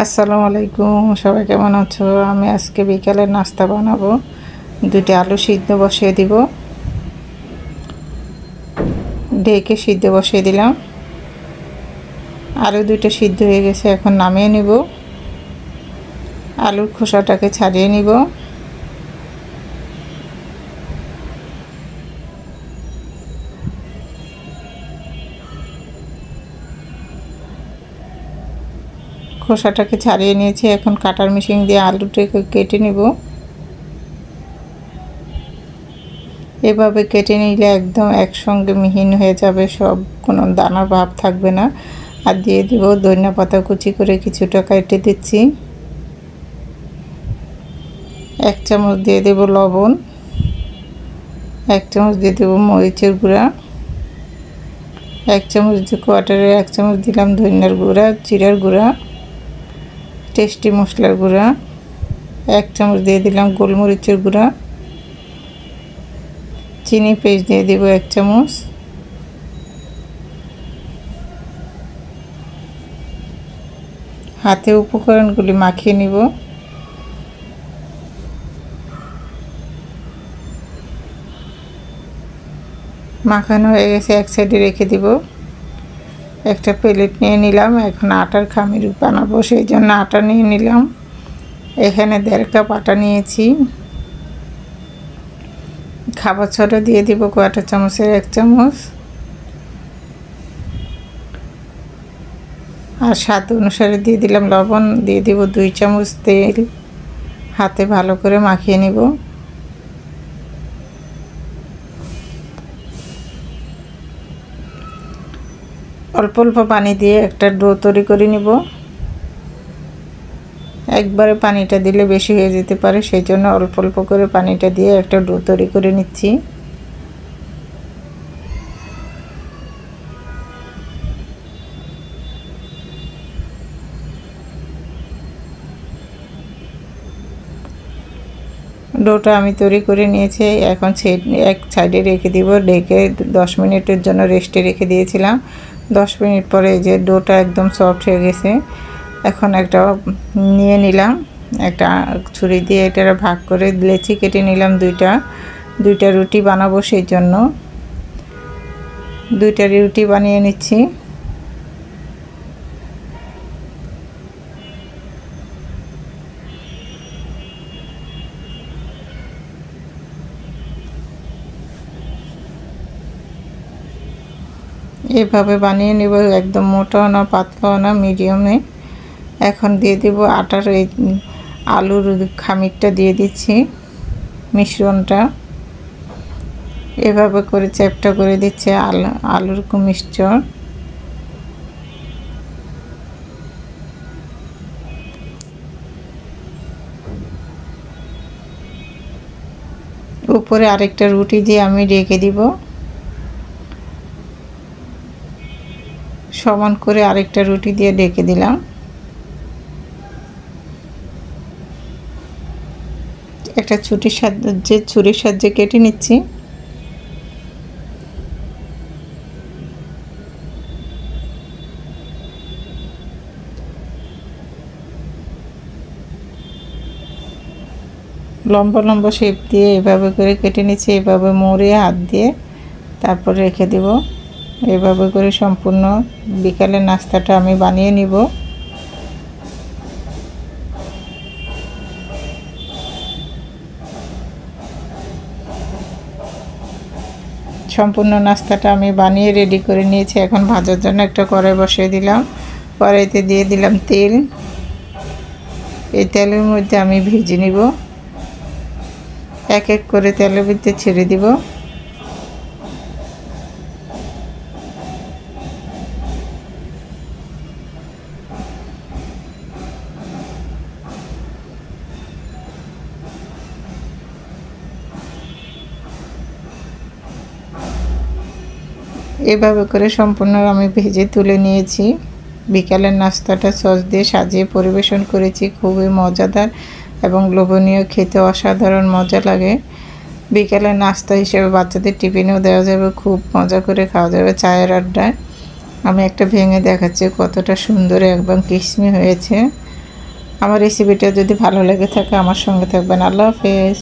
আসসালামু আলাইকুম, সবাই কেমন আছো? আমি আজকে বিকালের নাস্তা বানাবো। দুইটা আলু সিদ্ধ বসিয়ে দিব, ঢেকে সিদ্ধ বসিয়ে দিলাম। আলু দুইটা সিদ্ধ হয়ে গেছে, এখন নামিয়ে নিব। আলুর খোসাটাকে ছাড়িয়ে নিব। খোসাটাকে ছাড়িয়ে নিয়েছি, এখন কাটার মেশিন দিয়ে আলুটাকে কেটে নিব। এভাবে কেটে নিলে একদম একসঙ্গে মিহিন হয়ে যাবে, সব কোনো দানা ভাব থাকবে না। আর দিয়ে দিব ধনিয়া পাতা কুচি করে কিছুটা কেটে দিচ্ছি। 1 চামচ দিয়ে দেব লবণ, 1 চামচ দিয়ে দেব মরিচের গুঁড়া, 1 চামচ কোয়াটারে 1 চামচ দিলাম ধনিয়ার গুঁড়া, জিরার গুঁড়া, টেস্টি মশলার গুঁড়া, 1 চামচ দিয়ে দিলাম গোলমরিচের গুঁড়া, চিনি পেস্ট দিয়ে দেব 1 চামচ। হাতে উপকরণগুলি মাখিয়ে নিব। মাখানো হয়ে গেছে, এক সাইডে রেখে দিব। একটা প্লেট নিয়ে নিলাম। এখন আটার খামির বানাবো, সেই জন্য আটা নিয়ে নিলাম। এখানে 1.5 কাপ আটা নিয়েছি। খাবার সোডা দিয়ে দিব কোয়াটা চামচের 1 চামচ, আর স্বাদ অনুসারে দিয়ে দিলাম লবণ। দিয়ে দিব 2 চামচ তেল। হাতে ভালো করে মাখিয়ে নিব। অল্প অল্প পানি দিয়ে একটা ডো তৈরি করে নিব। একবারে পানিটা দিলে বেশি হয়ে যেতে পারে, সেই জন্য অল্প অল্প করে পানিটা দিয়ে একটা ডো তৈরি করে নিচ্ছি। ডোটা আমি তৈরি করে নিয়েছি। এখন এক সাইডে রেখে দিব, ঢেকে 10 মিনিটের জন্য রেস্টে রেখে দিয়েছিলাম। 10 মিনিট পরে যে ডোটা একদম সফট হয়ে গেছে। এখন একটা নিয়ে নিলাম, একটা ছুরি দিয়ে এটা ভাগ করে লেচি কেটে নিলাম। দুইটা রুটি বানাবো, সেই জন্য 2টা রুটি বানিয়ে নিচ্ছি। এভাবে বানিয়ে নেব, একদম মোটাও না পাতলাও না, মিডিয়ামে। এখন দিয়ে দেব আটার এই আলুর খামিরটা দিয়ে দিচ্ছি, মিশ্রণটা এভাবে করে চ্যাপটা করে দিচ্ছে আলুর মিশ্রণ। উপরে আরেকটা রুটি দিয়ে আমি রেখে দিব। সমান করে আরেকটা রুটি দিয়ে ঢেকে দিলাম। একটা ছুরির সাহায্যে কেটে নিচ্ছি। লম্বা লম্বা শেপ দিয়ে এভাবে করে কেটে নিচ্ছি। এভাবে মুড়ে হাত দিয়ে তারপর রেখে দেব। এভাবে করে সম্পূর্ণ বিকালের নাস্তাটা আমি বানিয়ে নিব। সম্পূর্ণ নাস্তাটা আমি বানিয়ে রেডি করে নিয়েছি। এখন ভাজার জন্য একটা কড়াই বসিয়ে দিলাম। কড়াইতে দিয়ে দিলাম তেল। এই তেলের মধ্যে আমি ভেজে নিব। এক এক করে তেলের ভিতরে ছেড়ে দিব। এভাবে করে সম্পূর্ণ আমি ভেজে তুলে নিয়েছি। বিকালের নাস্তাটা সস দিয়ে সাজিয়ে পরিবেশন করেছি। খুবই মজাদার এবং লোভনীয়, খেতে অসাধারণ মজা লাগে। বিকালের নাস্তা হিসেবে বাচ্চাদের টিফিনেও দেওয়া যাবে, খুব মজা করে খাওয়া যাবে চায়ের আড্ডায়। আমি একটা ভেঙে দেখাচ্ছি কতটা সুন্দর এবং ক্রিসমি হয়েছে। আমার রেসিপিটা যদি ভালো লেগে থাকে আমার সঙ্গে থাকবেন। আল্লাহ হাফেজ।